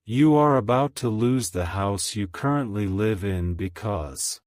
You are about to lose the house you currently live in because,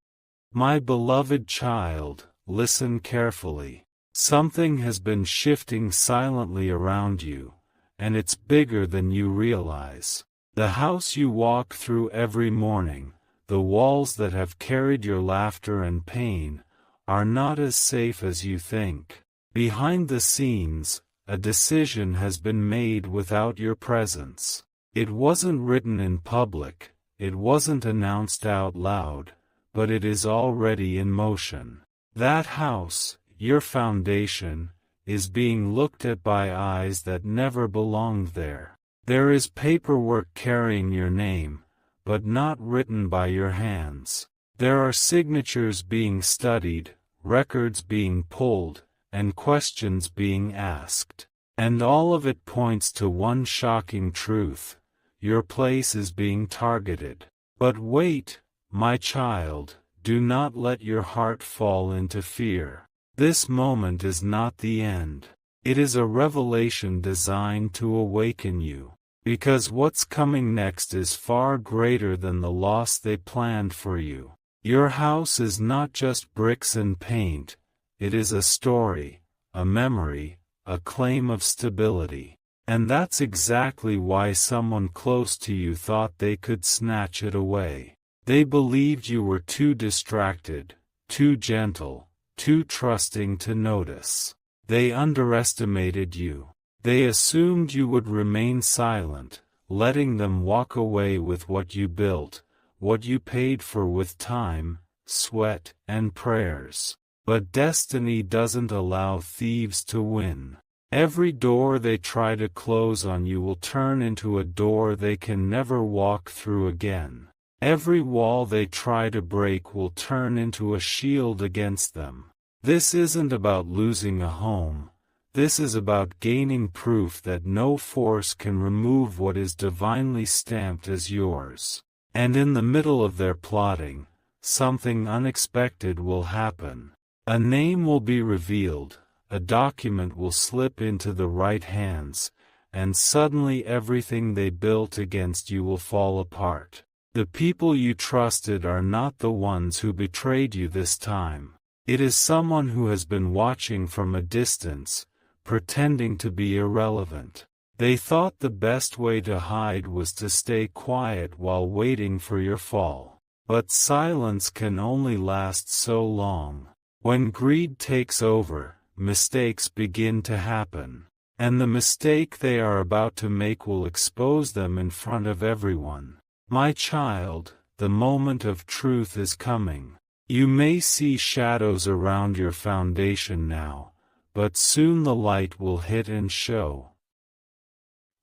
my beloved child, listen carefully. Something has been shifting silently around you, and it's bigger than you realize. The house you walk through every morning, the walls that have carried your laughter and pain, are not as safe as you think. Behind the scenes, a decision has been made without your presence. It wasn't written in public, it wasn't announced out loud, but it is already in motion. That house, your foundation, is being looked at by eyes that never belonged there. There is paperwork carrying your name, but not written by your hands. There are signatures being studied, records being pulled, and questions being asked. And all of it points to one shocking truth: your place is being targeted. But wait, my child, do not let your heart fall into fear. This moment is not the end. It is a revelation designed to awaken you. Because what's coming next is far greater than the loss they planned for you. Your house is not just bricks and paint, it is a story, a memory, a claim of stability. And that's exactly why someone close to you thought they could snatch it away. They believed you were too distracted, too gentle, too trusting to notice. They underestimated you. They assumed you would remain silent, letting them walk away with what you built, what you paid for with time, sweat, and prayers. But destiny doesn't allow thieves to win. Every door they try to close on you will turn into a door they can never walk through again. Every wall they try to break will turn into a shield against them. This isn't about losing a home. This is about gaining proof that no force can remove what is divinely stamped as yours. And in the middle of their plotting, something unexpected will happen. A name will be revealed, a document will slip into the right hands, and suddenly everything they built against you will fall apart. The people you trusted are not the ones who betrayed you this time. It is someone who has been watching from a distance, pretending to be irrelevant. They thought the best way to hide was to stay quiet while waiting for your fall. But silence can only last so long. When greed takes over, mistakes begin to happen. And the mistake they are about to make will expose them in front of everyone. My child, the moment of truth is coming. You may see shadows around your foundation now, but soon the light will hit and show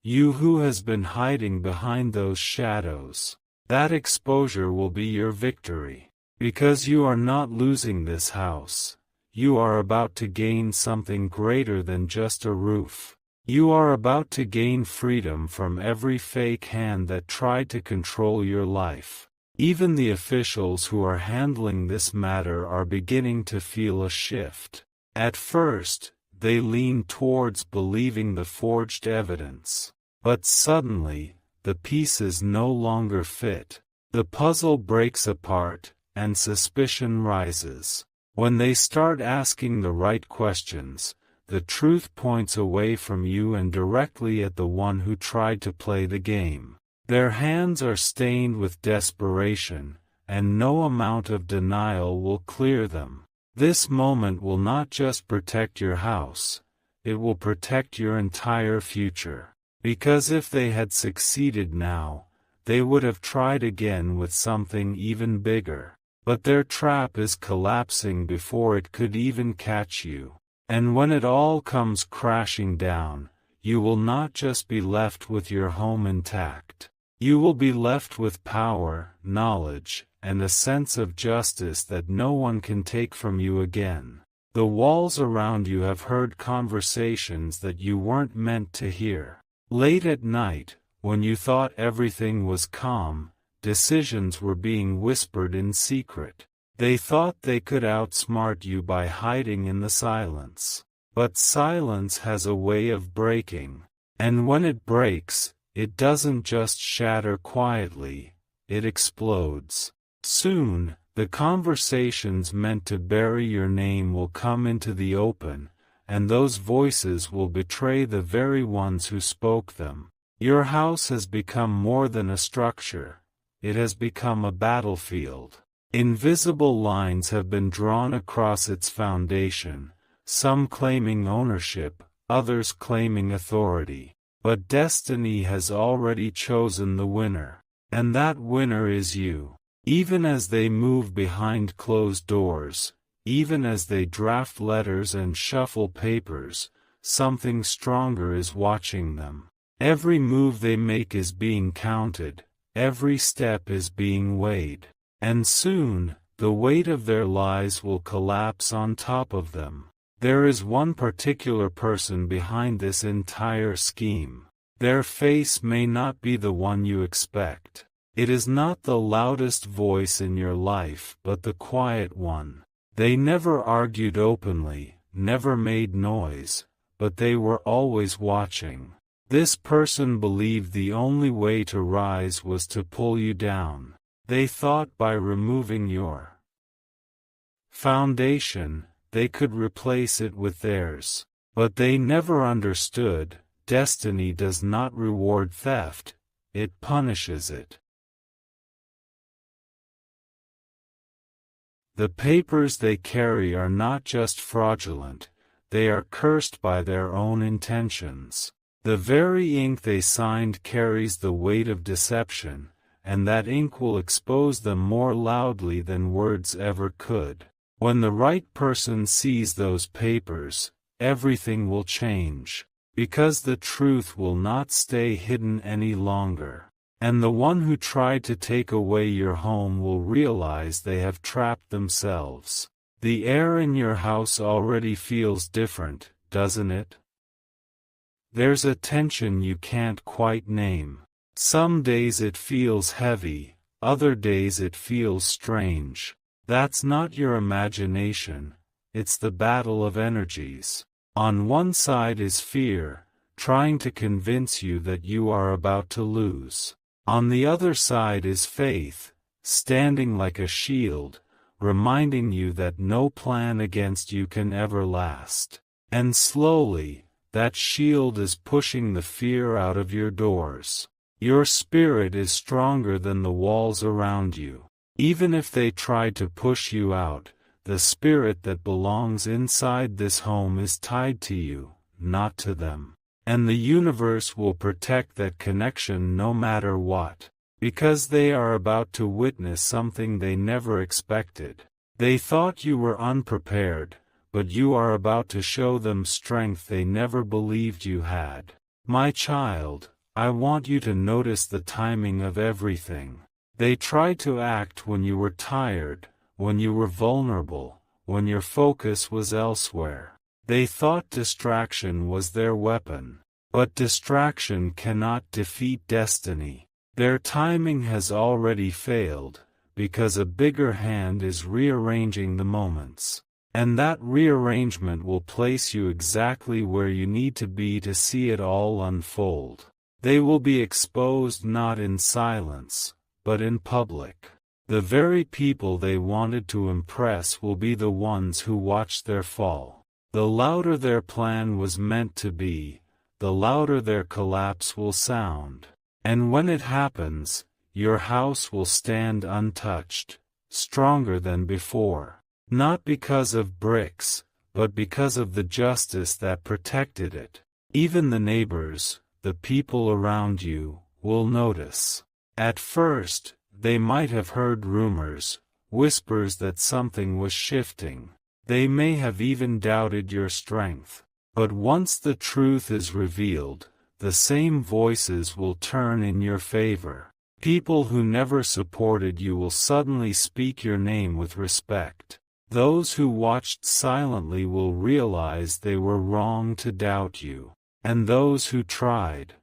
you who has been hiding behind those shadows. That exposure will be your victory. Because you are not losing this house, you are about to gain something greater than just a roof. You are about to gain freedom from every fake hand that tried to control your life. Even the officials who are handling this matter are beginning to feel a shift. At first, they lean towards believing the forged evidence. But suddenly, the pieces no longer fit. The puzzle breaks apart, and suspicion rises. When they start asking the right questions, the truth points away from you and directly at the one who tried to play the game. Their hands are stained with desperation, and no amount of denial will clear them. This moment will not just protect your house, it will protect your entire future. Because if they had succeeded now, they would have tried again with something even bigger. But their trap is collapsing before it could even catch you. And when it all comes crashing down, you will not just be left with your home intact. You will be left with power, knowledge, and a sense of justice that no one can take from you again. The walls around you have heard conversations that you weren't meant to hear. Late at night, when you thought everything was calm, decisions were being whispered in secret. They thought they could outsmart you by hiding in the silence. But silence has a way of breaking. And when it breaks, It doesn't just shatter quietly, it explodes. Soon, the conversations meant to bury your name will come into the open, and those voices will betray the very ones who spoke them. Your house has become more than a structure. It has become a battlefield. Invisible lines have been drawn across its foundation, some claiming ownership, others claiming authority. But destiny has already chosen the winner. And that winner is you. Even as they move behind closed doors, even as they draft letters and shuffle papers, something stronger is watching them. Every move they make is being counted, every step is being weighed. And soon, the weight of their lies will collapse on top of them. There is one particular person behind this entire scheme. Their face may not be the one you expect. It is not the loudest voice in your life but the quiet one. They never argued openly, never made noise, but they were always watching. This person believed the only way to rise was to pull you down. They thought by removing your foundation, they could replace it with theirs. But they never understood, destiny does not reward theft, it punishes it. The papers they carry are not just fraudulent, they are cursed by their own intentions. The very ink they signed carries the weight of deception, and that ink will expose them more loudly than words ever could. When the right person sees those papers, everything will change, because the truth will not stay hidden any longer. And the one who tried to take away your home will realize they have trapped themselves. The air in your house already feels different, doesn't it? There's a tension you can't quite name. Some days it feels heavy, other days it feels strange. That's not your imagination, it's the battle of energies. On one side is fear, trying to convince you that you are about to lose. On the other side is faith, standing like a shield, reminding you that no plan against you can ever last. And slowly, that shield is pushing the fear out of your doors. Your spirit is stronger than the walls around you. Even if they try to push you out, the spirit that belongs inside this home is tied to you, not to them. And the universe will protect that connection no matter what, because they are about to witness something they never expected. They thought you were unprepared, but you are about to show them strength they never believed you had. My child, I want you to notice the timing of everything. They tried to act when you were tired, when you were vulnerable, when your focus was elsewhere. They thought distraction was their weapon. But distraction cannot defeat destiny. Their timing has already failed, because a bigger hand is rearranging the moments. And that rearrangement will place you exactly where you need to be to see it all unfold. They will be exposed not in silence, but in public. The very people they wanted to impress will be the ones who watched their fall. The louder their plan was meant to be, the louder their collapse will sound. And when it happens, your house will stand untouched, stronger than before. Not because of bricks, but because of the justice that protected it. Even the neighbors, the people around you, will notice. At first, they might have heard rumors, whispers that something was shifting. They may have even doubted your strength. But once the truth is revealed, the same voices will turn in your favor. People who never supported you will suddenly speak your name with respect. Those who watched silently will realize they were wrong to doubt you. And those who tried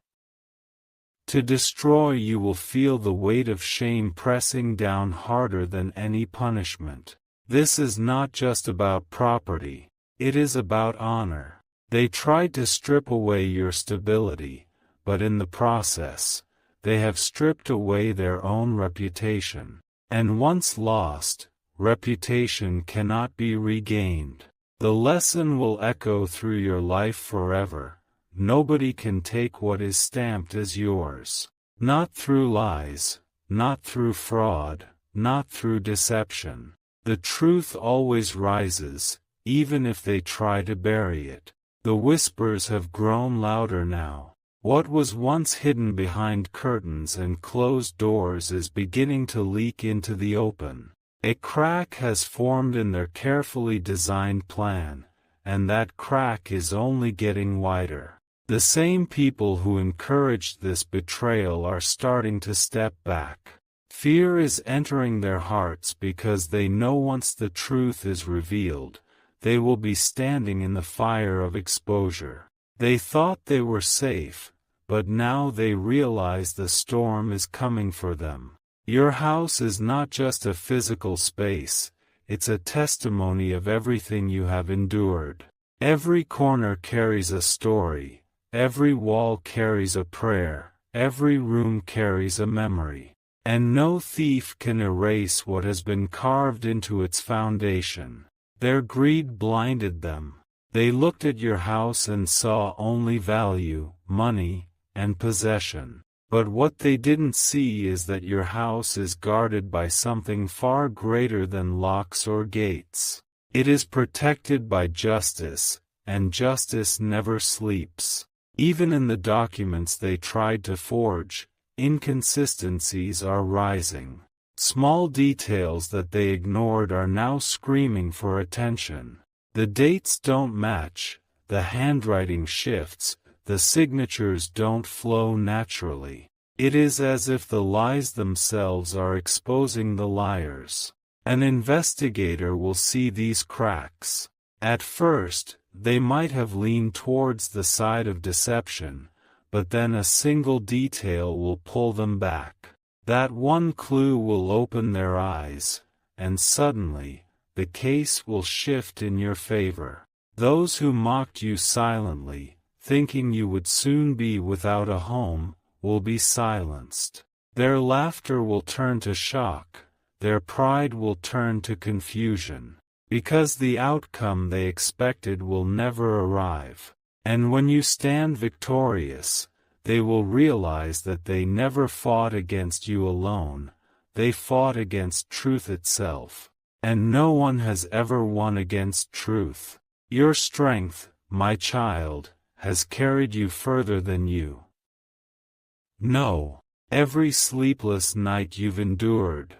to destroy you will feel the weight of shame pressing down harder than any punishment. This is not just about property, it is about honor. They tried to strip away your stability, but in the process, they have stripped away their own reputation. And once lost, reputation cannot be regained. The lesson will echo through your life forever. Nobody can take what is stamped as yours. Not through lies, not through fraud, not through deception. The truth always rises, even if they try to bury it. The whispers have grown louder now. What was once hidden behind curtains and closed doors is beginning to leak into the open. A crack has formed in their carefully designed plan, and that crack is only getting wider. The same people who encouraged this betrayal are starting to step back. Fear is entering their hearts because they know once the truth is revealed, they will be standing in the fire of exposure. They thought they were safe, but now they realize the storm is coming for them. Your house is not just a physical space, it's a testimony of everything you have endured. Every corner carries a story, every wall carries a prayer, every room carries a memory. And no thief can erase what has been carved into its foundation. Their greed blinded them. They looked at your house and saw only value, money, and possession. But what they didn't see is that your house is guarded by something far greater than locks or gates. It is protected by justice, and justice never sleeps. Even in the documents they tried to forge, inconsistencies are rising. Small details that they ignored are now screaming for attention. The dates don't match, the handwriting shifts, the signatures don't flow naturally. It is as if the lies themselves are exposing the liars. An investigator will see these cracks. At first, they might have leaned towards the side of deception, but then a single detail will pull them back. That one clue will open their eyes, and suddenly, the case will shift in your favor. Those who mocked you silently, thinking you would soon be without a home, will be silenced. Their laughter will turn to shock, their pride will turn to confusion, because the outcome they expected will never arrive. And when you stand victorious, they will realize that they never fought against you alone, they fought against truth itself. And no one has ever won against truth. Your strength, my child, has carried you further than you know. Every sleepless night you've endured,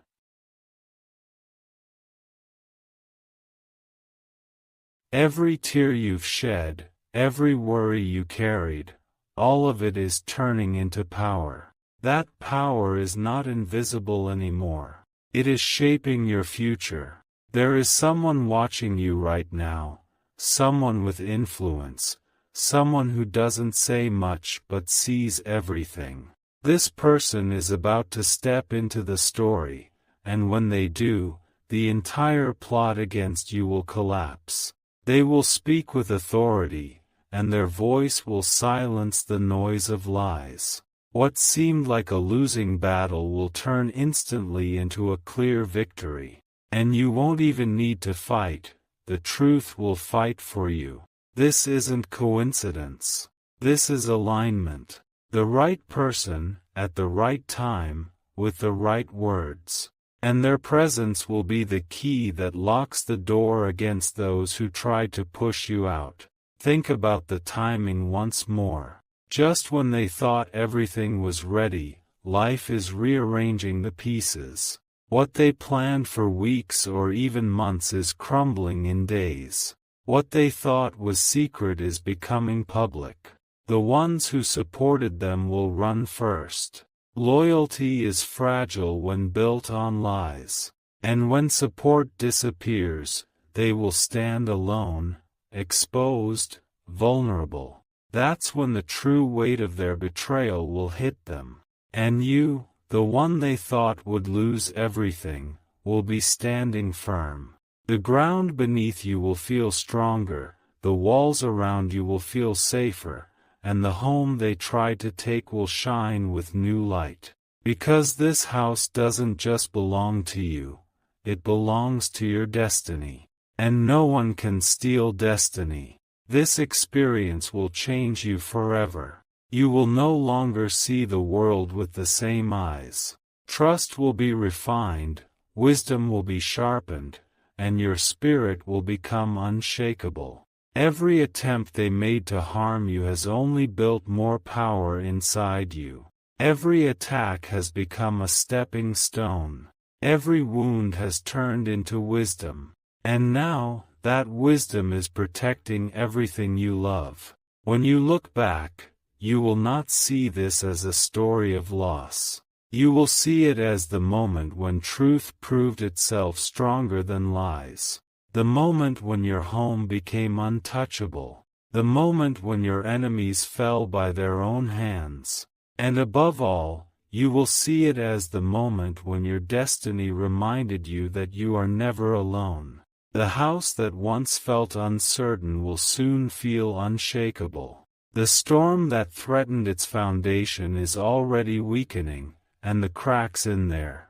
every tear you've shed, every worry you carried, all of it is turning into power. That power is not invisible anymore. It is shaping your future. There is someone watching you right now, someone with influence, someone who doesn't say much but sees everything. This person is about to step into the story, and when they do, the entire plot against you will collapse. They will speak with authority, and their voice will silence the noise of lies. What seemed like a losing battle will turn instantly into a clear victory. And you won't even need to fight, the truth will fight for you. This isn't coincidence. This is alignment. The right person, at the right time, with the right words. And their presence will be the key that locks the door against those who try to push you out. Think about the timing once more. Just when they thought everything was ready, life is rearranging the pieces. What they planned for weeks or even months is crumbling in days. What they thought was secret is becoming public. The ones who supported them will run first. Loyalty is fragile when built on lies. And when support disappears, they will stand alone, exposed, vulnerable. That's when the true weight of their betrayal will hit them. And you, the one they thought would lose everything, will be standing firm. The ground beneath you will feel stronger, the walls around you will feel safer, and the home they tried to take will shine with new light. Because this house doesn't just belong to you, it belongs to your destiny. And no one can steal destiny. This experience will change you forever. You will no longer see the world with the same eyes. Trust will be refined, wisdom will be sharpened, and your spirit will become unshakable. Every attempt they made to harm you has only built more power inside you. Every attack has become a stepping stone. Every wound has turned into wisdom. And now, that wisdom is protecting everything you love. When you look back, you will not see this as a story of loss. You will see it as the moment when truth proved itself stronger than lies. The moment when your home became untouchable. The moment when your enemies fell by their own hands. And above all, you will see it as the moment when your destiny reminded you that you are never alone. The house that once felt uncertain will soon feel unshakable. The storm that threatened its foundation is already weakening, and the cracks in their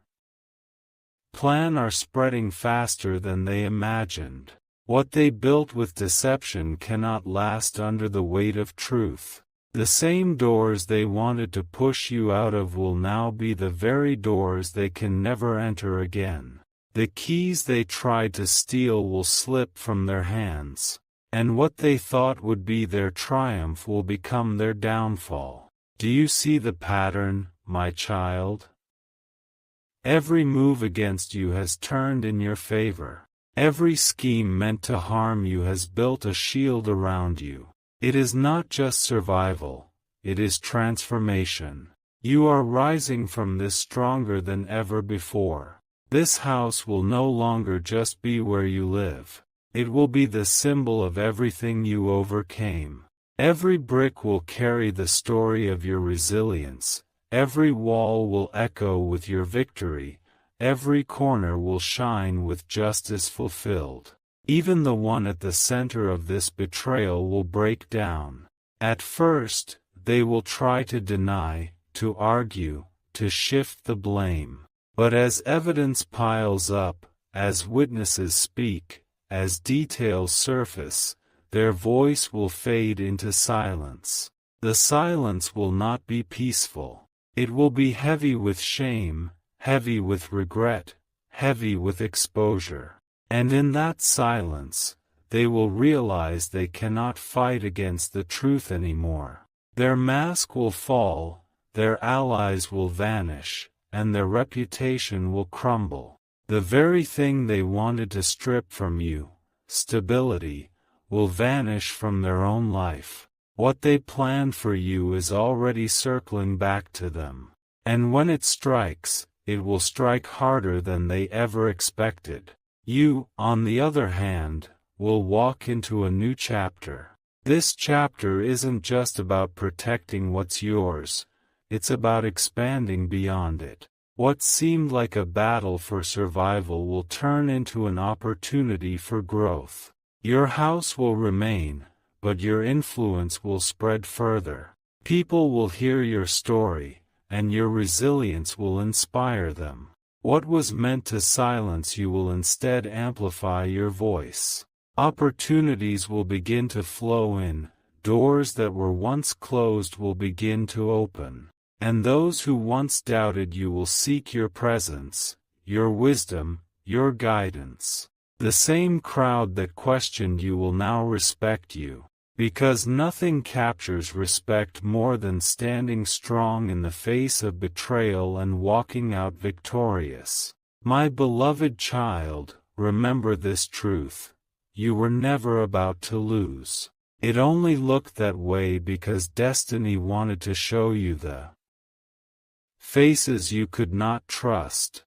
plan are spreading faster than they imagined. What they built with deception cannot last under the weight of truth. The same doors they wanted to push you out of will now be the very doors they can never enter again. The keys they tried to steal will slip from their hands, and what they thought would be their triumph will become their downfall. Do you see the pattern, my child? Every move against you has turned in your favor. Every scheme meant to harm you has built a shield around you. It is not just survival, it is transformation. You are rising from this stronger than ever before. This house will no longer just be where you live. It will be the symbol of everything you overcame. Every brick will carry the story of your resilience. Every wall will echo with your victory. Every corner will shine with justice fulfilled. Even the one at the center of this betrayal will break down. At first, they will try to deny, to argue, to shift the blame. But as evidence piles up, as witnesses speak, as details surface, their voice will fade into silence. The silence will not be peaceful. It will be heavy with shame, heavy with regret, heavy with exposure. And in that silence, they will realize they cannot fight against the truth anymore. Their mask will fall, their allies will vanish, and their reputation will crumble. The very thing they wanted to strip from you, stability, will vanish from their own life. What they planned for you is already circling back to them. And when it strikes, it will strike harder than they ever expected. You, on the other hand, will walk into a new chapter. This chapter isn't just about protecting what's yours. It's about expanding beyond it. What seemed like a battle for survival will turn into an opportunity for growth. Your house will remain, but your influence will spread further. People will hear your story, and your resilience will inspire them. What was meant to silence you will instead amplify your voice. Opportunities will begin to flow in, doors that were once closed will begin to open. And those who once doubted you will seek your presence, your wisdom, your guidance. The same crowd that questioned you will now respect you. Because nothing captures respect more than standing strong in the face of betrayal and walking out victorious. My beloved child, remember this truth. You were never about to lose. It only looked that way because destiny wanted to show you the faces you could not trust.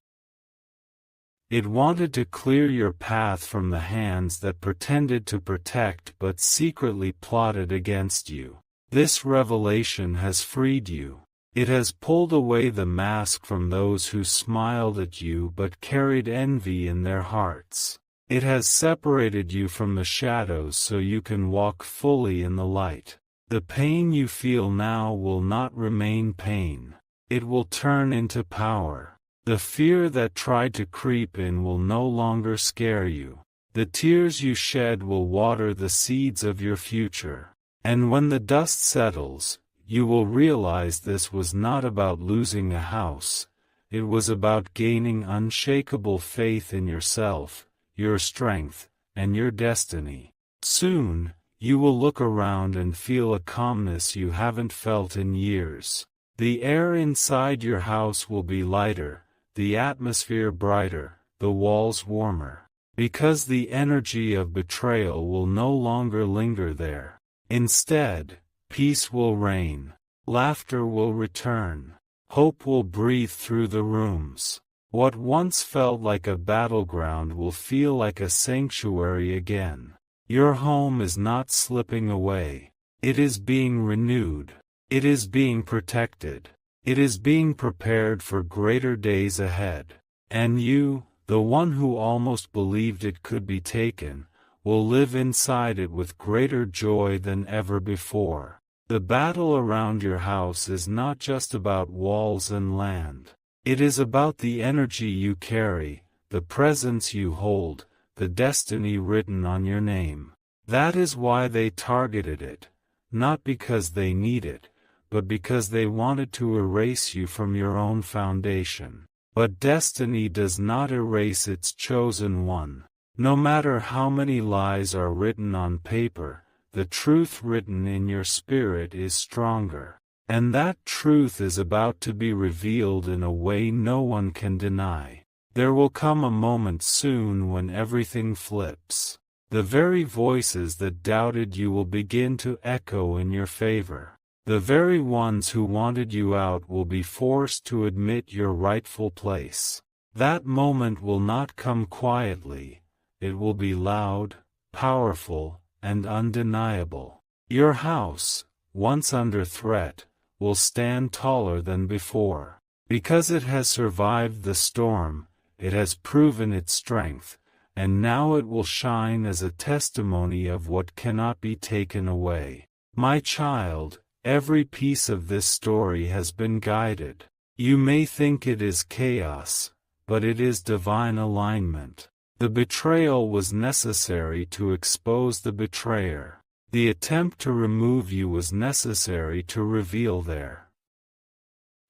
It wanted to clear your path from the hands that pretended to protect but secretly plotted against you. This revelation has freed you. It has pulled away the mask from those who smiled at you but carried envy in their hearts. It has separated you from the shadows so you can walk fully in the light. The pain you feel now will not remain pain. It will turn into power. The fear that tried to creep in will no longer scare you. The tears you shed will water the seeds of your future. And when the dust settles, you will realize this was not about losing a house. It was about gaining unshakable faith in yourself, your strength, and your destiny. Soon, you will look around and feel a calmness you haven't felt in years. The air inside your house will be lighter, the atmosphere brighter, the walls warmer. Because the energy of betrayal will no longer linger there. Instead, peace will reign. Laughter will return. Hope will breathe through the rooms. What once felt like a battleground will feel like a sanctuary again. Your home is not slipping away. It is being renewed. It is being protected. It is being prepared for greater days ahead. And you, the one who almost believed it could be taken, will live inside it with greater joy than ever before. The battle around your house is not just about walls and land. It is about the energy you carry, the presence you hold, the destiny written on your name. That is why they targeted it, not because they need it, but because they wanted to erase you from your own foundation. But destiny does not erase its chosen one. No matter how many lies are written on paper, the truth written in your spirit is stronger. And that truth is about to be revealed in a way no one can deny. There will come a moment soon when everything flips. The very voices that doubted you will begin to echo in your favor. The very ones who wanted you out will be forced to admit your rightful place. That moment will not come quietly. It will be loud, powerful, and undeniable. Your house, once under threat, will stand taller than before. Because it has survived the storm, it has proven its strength, and now it will shine as a testimony of what cannot be taken away. My child, every piece of this story has been guided. You may think it is chaos, but it is divine alignment. The betrayal was necessary to expose the betrayer. The attempt to remove you was necessary to reveal their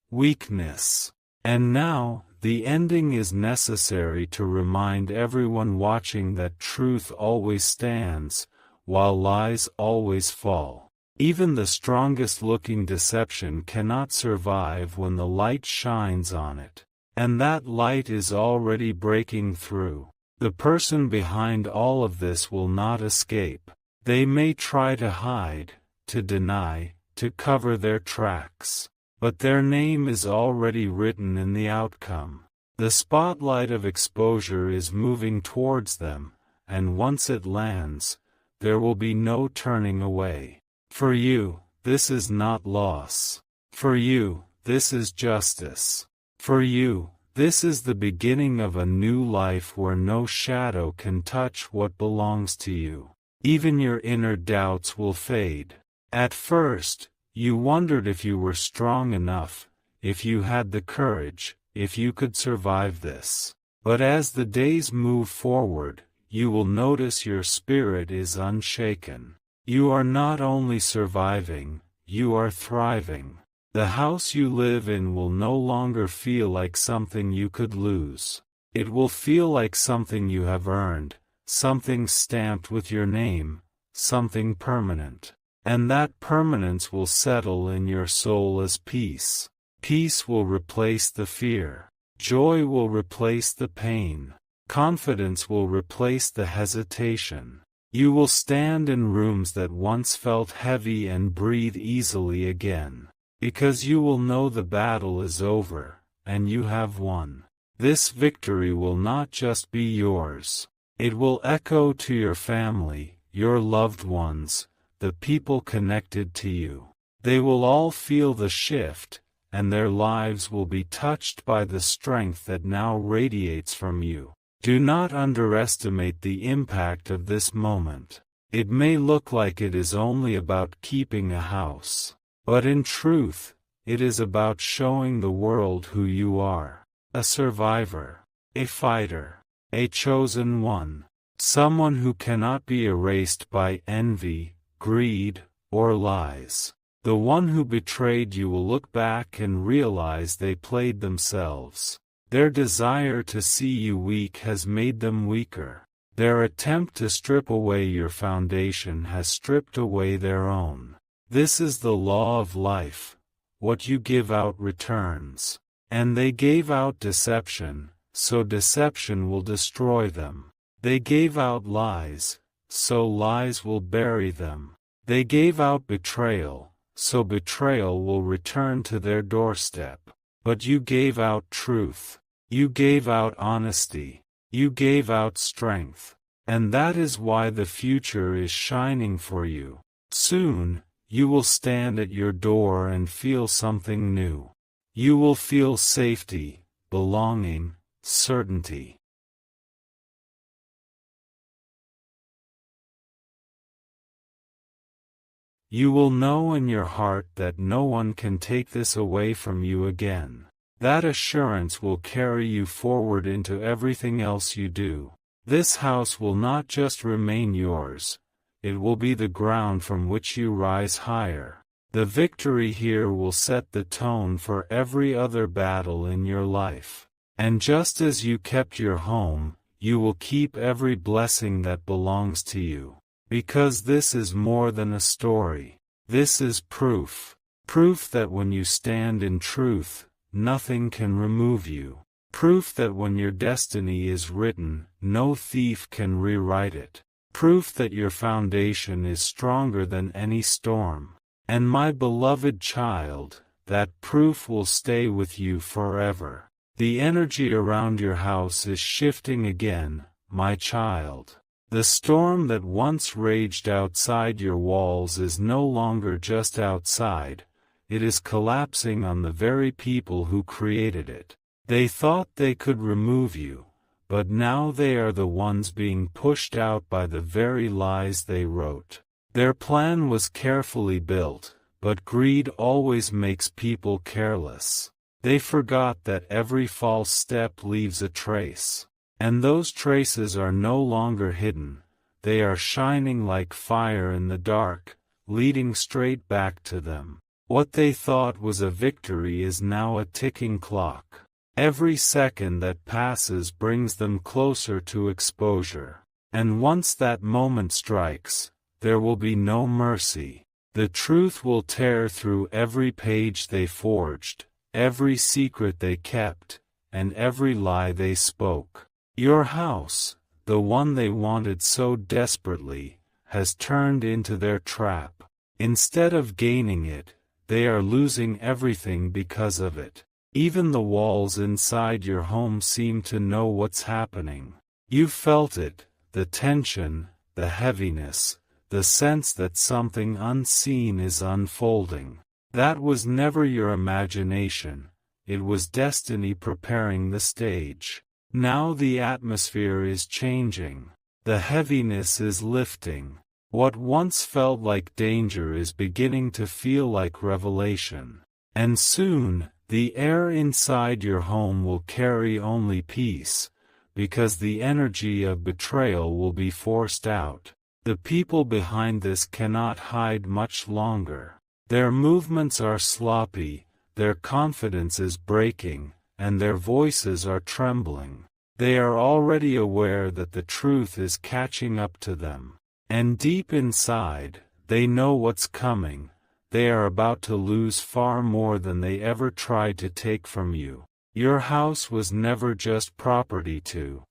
weakness. And now, the ending is necessary to remind everyone watching that truth always stands, while lies always fall. Even the strongest-looking deception cannot survive when the light shines on it. And that light is already breaking through. The person behind all of this will not escape. They may try to hide, to deny, to cover their tracks. But their name is already written in the outcome. The spotlight of exposure is moving towards them, and once it lands, there will be no turning away. For you, this is not loss. For you, this is justice. For you, this is the beginning of a new life where no shadow can touch what belongs to you. Even your inner doubts will fade. At first, you wondered if you were strong enough, if you had the courage, if you could survive this. But as the days move forward, you will notice your spirit is unshaken. You are not only surviving, you are thriving. The house you live in will no longer feel like something you could lose. It will feel like something you have earned, something stamped with your name, something permanent. And that permanence will settle in your soul as peace. Peace will replace the fear. Joy will replace the pain. Confidence will replace the hesitation. You will stand in rooms that once felt heavy and breathe easily again. Because you will know the battle is over, and you have won. This victory will not just be yours. It will echo to your family, your loved ones, the people connected to you. They will all feel the shift, and their lives will be touched by the strength that now radiates from you. Do not underestimate the impact of this moment. It may look like it is only about keeping a house, but in truth, it is about showing the world who you are. A survivor, a fighter, a chosen one, someone who cannot be erased by envy, greed, or lies. The one who betrayed you will look back and realize they played themselves. Their desire to see you weak has made them weaker. Their attempt to strip away your foundation has stripped away their own. This is the law of life. What you give out returns. And they gave out deception, so deception will destroy them. They gave out lies, so lies will bury them. They gave out betrayal, so betrayal will return to their doorstep. But you gave out truth. You gave out honesty. You gave out strength. And that is why the future is shining for you. Soon, you will stand at your door and feel something new. You will feel safety, belonging, certainty. You will know in your heart that no one can take this away from you again. That assurance will carry you forward into everything else you do. This house will not just remain yours, it will be the ground from which you rise higher. The victory here will set the tone for every other battle in your life. And just as you kept your home, you will keep every blessing that belongs to you. Because this is more than a story. This is proof. Proof that when you stand in truth, nothing can remove you. Proof that when your destiny is written, no thief can rewrite it. Proof that your foundation is stronger than any storm. And my beloved child, that proof will stay with you forever. The energy around your house is shifting again, my child. The storm that once raged outside your walls is no longer just outside, it is collapsing on the very people who created it. They thought they could remove you, but now they are the ones being pushed out by the very lies they wrote. Their plan was carefully built, but greed always makes people careless. They forgot that every false step leaves a trace. And those traces are no longer hidden, they are shining like fire in the dark, leading straight back to them. What they thought was a victory is now a ticking clock. Every second that passes brings them closer to exposure. And once that moment strikes, there will be no mercy. The truth will tear through every page they forged, every secret they kept, and every lie they spoke. Your house, the one they wanted so desperately, has turned into their trap. Instead of gaining it, they are losing everything because of it. Even the walls inside your home seem to know what's happening. You felt it, the tension, the heaviness, the sense that something unseen is unfolding. That was never your imagination, it was destiny preparing the stage. Now the atmosphere is changing. The heaviness is lifting. What once felt like danger is beginning to feel like revelation. And soon, the air inside your home will carry only peace, because the energy of betrayal will be forced out. The people behind this cannot hide much longer. Their movements are sloppy, their confidence is breaking, and their voices are trembling. They are already aware that the truth is catching up to them. And deep inside, they know what's coming. They are about to lose far more than they ever tried to take from you. Your house was never just property to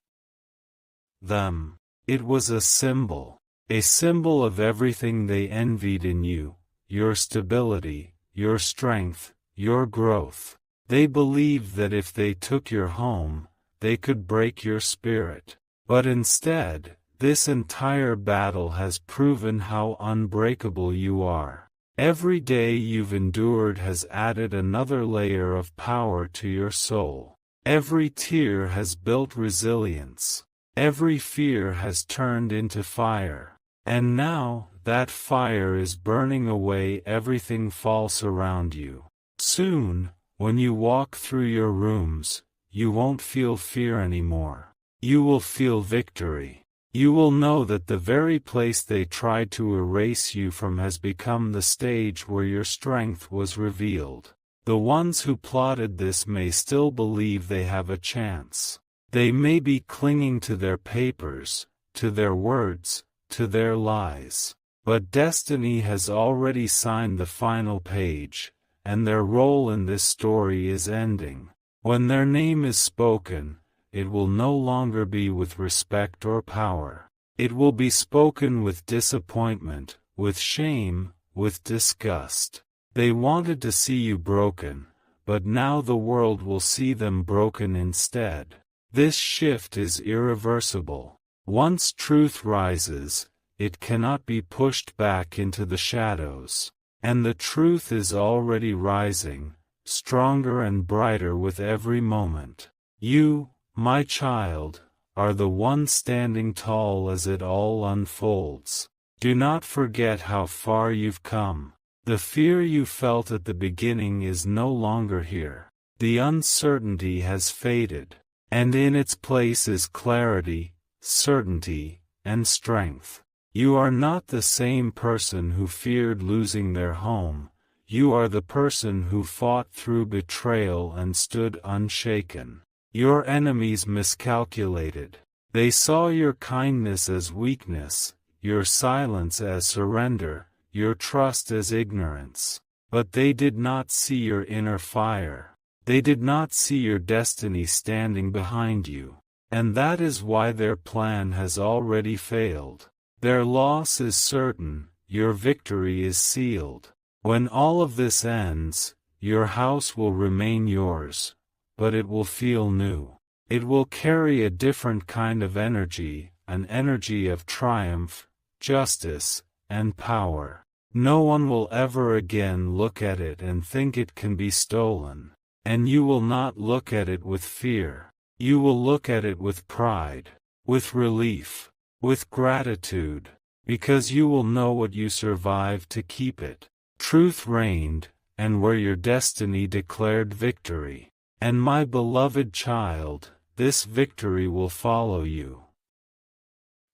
them. It was a symbol of everything they envied in you, your stability, your strength, your growth. They believed that if they took your home, they could break your spirit. But instead, this entire battle has proven how unbreakable you are. Every day you've endured has added another layer of power to your soul. Every tear has built resilience. Every fear has turned into fire. And now, that fire is burning away everything false around you. Soon, when you walk through your rooms, you won't feel fear anymore. You will feel victory. You will know that the very place they tried to erase you from has become the stage where your strength was revealed. The ones who plotted this may still believe they have a chance. They may be clinging to their papers, to their words, to their lies. But destiny has already signed the final page, and their role in this story is ending. When their name is spoken, it will no longer be with respect or power. It will be spoken with disappointment, with shame, with disgust. They wanted to see you broken, but now the world will see them broken instead. This shift is irreversible. Once truth rises, it cannot be pushed back into the shadows. And the truth is already rising, stronger and brighter with every moment. You, my child, are the one standing tall as it all unfolds. Do not forget how far you've come. The fear you felt at the beginning is no longer here. The uncertainty has faded, and in its place is clarity, certainty, and strength. You are not the same person who feared losing their home. You are the person who fought through betrayal and stood unshaken. Your enemies miscalculated. They saw your kindness as weakness, your silence as surrender, your trust as ignorance. But they did not see your inner fire. They did not see your destiny standing behind you. And that is why their plan has already failed. Their loss is certain, your victory is sealed. When all of this ends, your house will remain yours, but it will feel new. It will carry a different kind of energy, an energy of triumph, justice, and power. No one will ever again look at it and think it can be stolen. And you will not look at it with fear. You will look at it with pride, with relief, with gratitude, because you will know what you survived to keep it. Truth reigned, and where your destiny declared victory. And my beloved child, this victory will follow you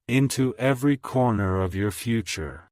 into every corner of your future.